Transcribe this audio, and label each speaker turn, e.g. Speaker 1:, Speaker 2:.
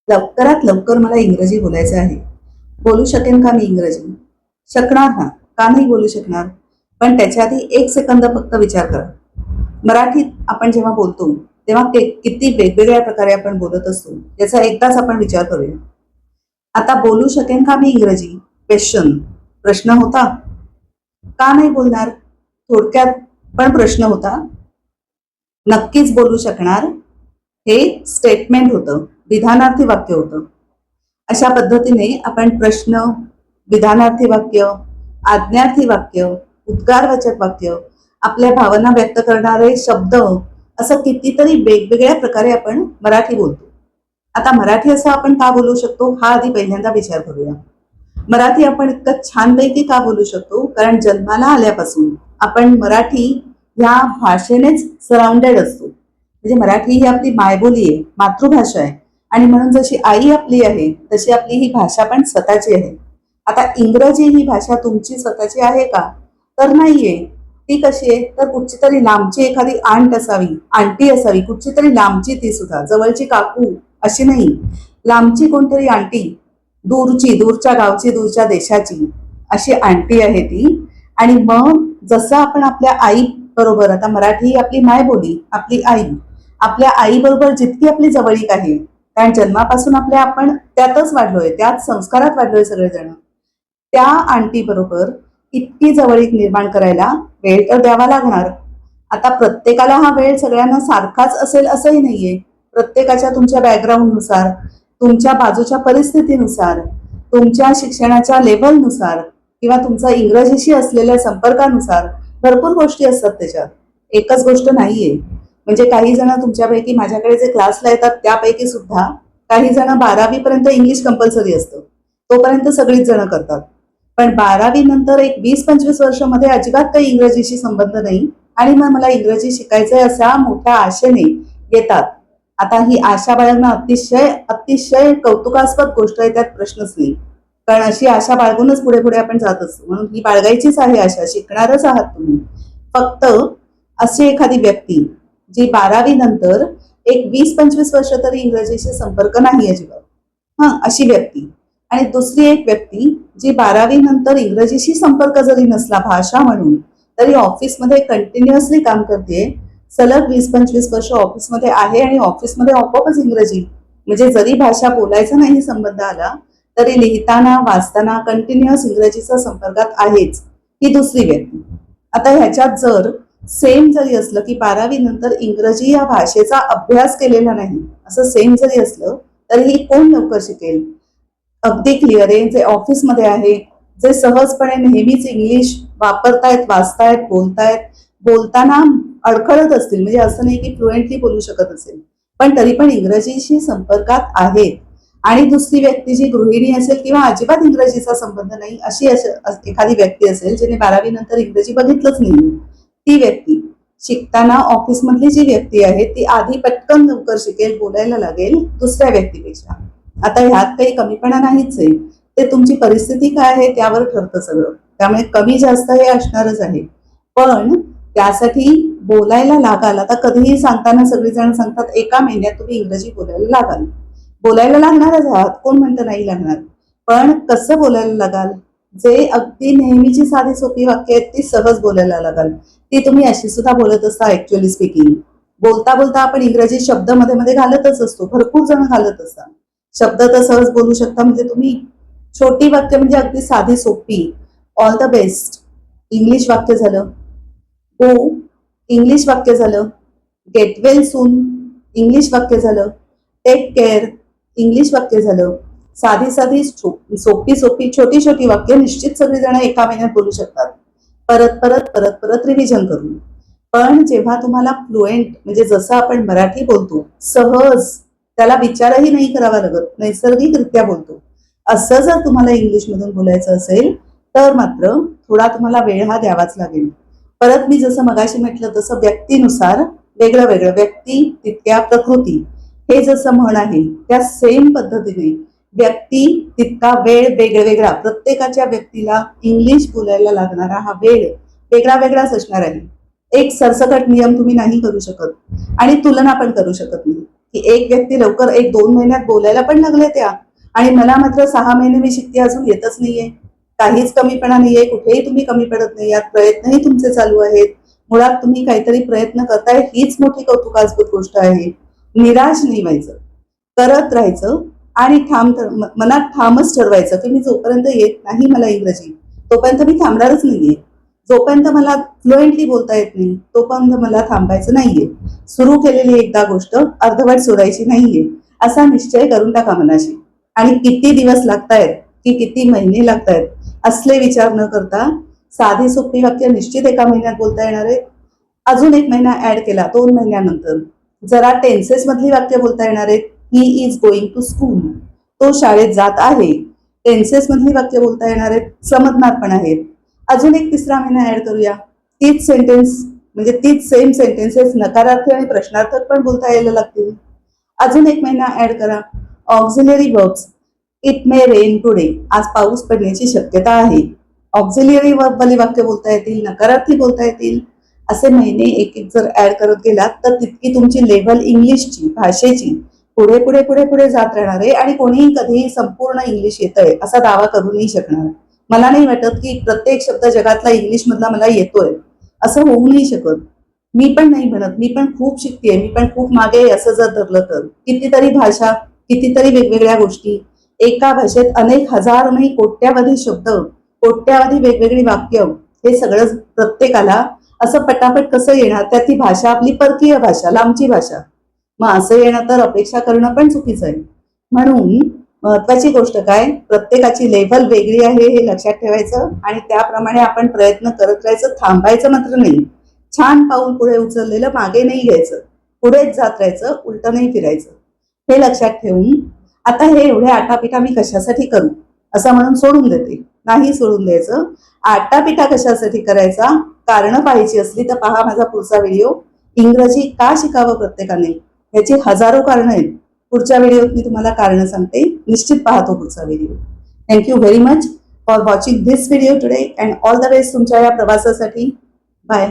Speaker 1: लवकरात लवकर मला इंग्रजी बोलायचं आहे. बोलू शकेन का मी इंग्रजी? शकणार ना, का नाही बोलू शकणार? पण त्याच्या आधी 1 सेकंद फक्त विचार करा. मराठीत आपण जेव्हा बोलतो, तेव्हा किती वेगवेगळ्या प्रकारे आपण बोलत असतो, याचा एकदाच आपण विचार करूया. आता बोलू शकेन का मी इंग्रजी? क्वेश्चन. प्रश्न होता? का नाही बोलणार? थोडक्यात पण प्रश्न होता. नक्कीच बोलू शकणार, हे स्टेटमेंट होतं, विधानार्थी वाक्य होतं. अशा पद्धतीने आपण प्रश्न, विधानार्थी वाक्य, आज्ञार्थी वाक्य, उद्गारवाचक वाक्य, आपल्या भावना व्यक्त करणारे शब्द, असं कितीतरी वेगवेगळ्या प्रकारे आपण मराठी बोलतो. आता मराठी असं आपण का बोलू शकतो, हा आधी पहिल्यांदा विचार करूया. मराठी आपण इतकं छानपैकी का बोलू शकतो? कारण जन्माला आल्यापासून आपण मराठी ह्या भाषेनेच सराउंडेड असतो. म्हणजे मराठी ही आपली मायबोली आहे, मातृभाषा आहे. आणि म्हणून जशी आई आपली आहे तशी आपली ही भाषा पण स्वतःची आहे. आता इंग्रजी ही भाषा तुमची स्वतःची आहे का? तर नाहीये. ती कशी आहे? तर कुठची तरी लांबची एखादी आंट असावी, आंटी असावी, कुठची तरी लांबची, ती सुद्धा जवळची काकू अशी नाही, लांबची कोणतरी आंटी, दूरची, दूरच्या गावची, दूरच्या देशाची अशी आंटी आहे ती. आणि मग जसं आपण आपल्या आई बरोबर, आता मराठी ही आपली मायबोली, आपली आई, आपल्या आई बरोबर जितकी आपली जवळीक आहे, कारण जन्मापासून आपण त्यातच वाढलोय, त्याच संस्कारात वाढलोय सगळेजण, त्या आंटी बरोबर इतकी जवळीक निर्माण करायला वेळ तर द्यावा लागणार. आता प्रत्येकाला हा वेळ सगळ्यांना सारखाच असेल असंही नाहीये. प्रत्येकाच्या तुमच्या बॅकग्राऊंडनुसार, तुमच्या बाजूच्या परिस्थितीनुसार, तुमच्या शिक्षणाच्या लेव्हलनुसार किंवा तुमचा इंग्रजीशी असलेल्या संपर्कानुसार भरपूर गोष्टी असतात त्याच्यात. एकच गोष्ट नाहीये. म्हणजे काही जण तुमच्यापैकी माझ्याकडे जे क्लासला येतात त्यापैकी सुद्धा काही जण 12वी पर्यंत इंग्लिश कंपल्सरी असतं, तोपर्यंत सगळीच जण करतात. पण 12वी नंतर एक 20-25 वर्षामध्ये अजिबात काही इंग्रजीशी संबंध नाही आणि मग मला इंग्रजी शिकायचंय अशा मोठ्या आशेने येतात. आता ही आशा बाळगणं अतिशय अतिशय कौतुकास्पद गोष्ट आहे, त्यात प्रश्नच नाही. कारण अशी आशा बाळगूनच पुढे पुढे आपण जात असतो, म्हणून ही बाळगायचीच आहे आशा, शिकणारच आहात तुम्ही. फक्त अशी एखादी व्यक्ती जी 12वी नंतर एक 20-25 वर्ष तरी इंग्रजीशी संपर्क नाही अजिबात, हा अशी व्यक्ती. आणि दुसरी एक व्यक्ती जी 12वी नंतर इंग्रजीशी संपर्क जरी नसला भाषा म्हणून, तरी ऑफिसमध्ये कंटिन्युअसली काम करते, सलग 20-25 वर्ष ऑफिसमध्ये आहे आणि ऑफिसमध्ये आपोआपच इंग्रजी, म्हणजे जरी भाषा बोलायचा नाही संबंध आला तरी लिहिताना वाचताना कंटिन्युअस इंग्रजीच्या संपर्कात आहेच, ही दुसरी व्यक्ती. आता ह्याच्यात जर सेम जरी असलं की 12वी नंतर इंग्रजी या भाषेचा अभ्यास केलेला नाही, असं सेम जरी असलं तरीही कोण लवकर शिकेल? अगदी क्लिअर आहे, जे ऑफिसमध्ये आहे, जे सहजपणे नेहमीच इंग्लिश वापरतायत, वाचतायत, बोलतायत, बोलताना अडखळत असतील, म्हणजे असं नाही की फ्लुएंटली बोलू शकत असेल, पण तरी पण इंग्रजीशी संपर्कात आहेत. आणि दुसरी व्यक्ती जी गृहिणी असेल किंवा अजिबात इंग्रजीचा संबंध नाही अशी एखादी व्यक्ती असेल जिने 12वी नंतर इंग्रजी बघितलंच नाही, ती व्यक्ती शिकताना ऑफिसमधली जी व्यक्ती आहे ती आधी पटकन लवकर शिकेल, बोलायला लागेल दुसऱ्या व्यक्तीपेक्षा. आता ह्यात काही कमीपणा नाहीच आहे, ते तुमची परिस्थिती काय आहे त्यावर ठरतं सगळं. त्यामुळे कमी जास्त हे असणारच आहे. पण त्यासाठी बोलायला लागाल. आता कधीही सांगताना सगळेजण सांगतात 1 महिन्यात तुम्ही इंग्रजी बोलायला लागाल. बोलायला लागणारच आहात, कोण म्हणतं नाही लागणार. पण कसं बोलायला लागाल? जे अगदी नेहमीची साधी सोपी वाक्य आहेत ती सहज बोलायला लागाल. ती तुम्ही अशी सुद्धा बोलत असता ऍक्च्युअली स्पीकिंग. बोलता बोलता आपण इंग्रजी शब्द मध्ये मध्ये घालतच असतो, भरपूर जण घालत असतात. शब्द तर सहज बोलू शकता, म्हणजे तुम्ही छोटी वाक्य म्हणजे अगदी साधी सोपी, ऑल द बेस्ट इंग्लिश वाक्य झालं, गो इंग्लिश वाक्य झालं, गेट वेल सून इंग्लिश वाक्य झालं, टेक केअर इंग्लिश वाक्य झालं. साधी साधी सोपी सोपी छोटी छोटी वाक्य निश्चित सगळेजण 1 महिन्यात बोलू शकतात, परत परत परत परत रिव्हिजन करून. पण जेव्हा तुम्हाला फ्लुएंट, म्हणजे जसं आपण मराठी बोलतो सहज, त्याला विचारही नाही करावा लागत, नैसर्गिकरित्या बोलतो, असं जर तुम्हाला इंग्लिशमधून बोलायचं असेल तर मात्र थोडा तुम्हाला वेळ हा द्यावाच लागेल. परत मी जसं मगाशी म्हटलं तसं व्यक्तीनुसार वेगळं वेगळं, व्यक्ती तितक्या प्रकृती, हे जसं म्हण आहे त्या सेम पद्धतीने व्यक्ती तितका वेळ वेगवेगळा, प्रत्येकाच्या व्यक्तीला इंग्लिश बोलायला लागणारा हा वेळ वेगळा वेगळाच असणार आहे. एक सरसकट नियम तुम्ही नाही करू शकत आणि तुलना पण करू शकत नाही की एक व्यक्ती लवकर 1-2 महिन्यात बोलायला पण लागले त्या, आणि मला मात्र 6 महिने मी शिकते अजून येतच नाहीये. काहीच कमीपणा नाहीये, कुठेही तुम्ही कमी पडत नाही आहात, प्रयत्नही तुमचे चालू आहेत. मुळात तुम्ही काहीतरी प्रयत्न करताय हीच मोठी कौतुकास्पद गोष्ट आहे. निराश नाही व्हायचं, करत राहायचं आणि मनात ठामच ठरवायचं की मी जोपर्यंत येत नाही मला इंग्रजी, तोपर्यंत मी थांबणारच नाहीये. जोपर्यंत मला फ्लुएंटली बोलता येत नाही तोपर्यंत मला थांबायचं नाहीये. सुरू केलेली एकदा गोष्ट अर्धवट सोडायची नाहीये, असा निश्चय करून टाका मनाशी. आणि किती दिवस लागतायत की किती महिने लागतायत असले विचार न करता साधी सोपी वाक्य निश्चित एका महिन्यात बोलता येणार आहे. अजून 1 महिना ऍड केला 2 महिन्यानंतर जरा टेन्सेस मधली वाक्य बोलता येणार आहेत. He is going to school, तो शाळेत जात आहे. टेन्सेस मधली वाक्य बोलता येणार आहेत, समजणार पण आहेत. अजून एक 3रा महिना ऍड करूया. तीच सेंटेन्स म्हणजे तीच सेम सेंटेन्सेस नकारार्थी आणि प्रश्नार्थक पण बोलता यायला लागतील. अजून 1 महिना ऍड करा. Auxiliary verbs, it may rain today, आज पाऊस पडण्याची शक्यता आहे. ऑक्झिलरी वर्ब वाली वाक्य बोलता येतील, नकारार्थी बोलता येतील. असे महिने एक एक जर ऍड करत गेलात तर तितकी तुमची लेव्हल इंग्लिशची, भाषेची पुढे पुढे पुढे पुढे जात राहणार आहे आणि कोणीही कधीही संपूर्ण इंग्लिश येतंय असा दावा करू नाही शकणार. मला नाही वाटत की प्रत्येक शब्द जगातला इंग्लिश मधला मला येतोय, असं होऊ नाही शकत. मी पण नाही म्हणत, मी पण खूप शिकतेय, मी पण खूप मागे आहे असं जर धरलं तर कितीतरी भाषा, कितीतरी वेगवेगळ्या गोष्टी, एका भाषेत अनेक हजार नाही कोट्यावधी शब्द, कोट्यावधी वेगवेगळी वाक्य, हे सगळं प्रत्येकाला असं पटापट कसं येणार? त्यात ती भाषा आपली परकीय भाषा, लांबची भाषा. मग असं येणं तर अपेक्षा करणं पण चुकीचं आहे. म्हणून महत्वाची गोष्ट काय, प्रत्येकाची लेव्हल वेगळी आहे हे लक्षात ठेवायचं आणि त्याप्रमाणे आपण प्रयत्न करत राहायचं, थांबायचं मात्र नाही. छान पाऊल पुढे उचललेलं मागे नाही घ्यायचं, पुढेच जात राहायचं, उलट नाही फिरायचं. हे लक्षात ठेवून आता हे एवढे आटापिटा मी कशासाठी करू असं म्हणून सोडून देते. नाही सोडून द्यायचं. आटापिटा कशासाठी करायचा, कारणं पाहायची असली तर पहा माझा पुढचा व्हिडिओ, इंग्रजी का शिकावं प्रत्येकाने, याची हजारो कारणं आहेत. पुढच्या व्हिडिओत मी तुम्हाला कारणं सांगते, निश्चित पाहतो पुढचा video. Thank you very much for watching this video today and all the best तुमच्या या प्रवासासाठी. बाय.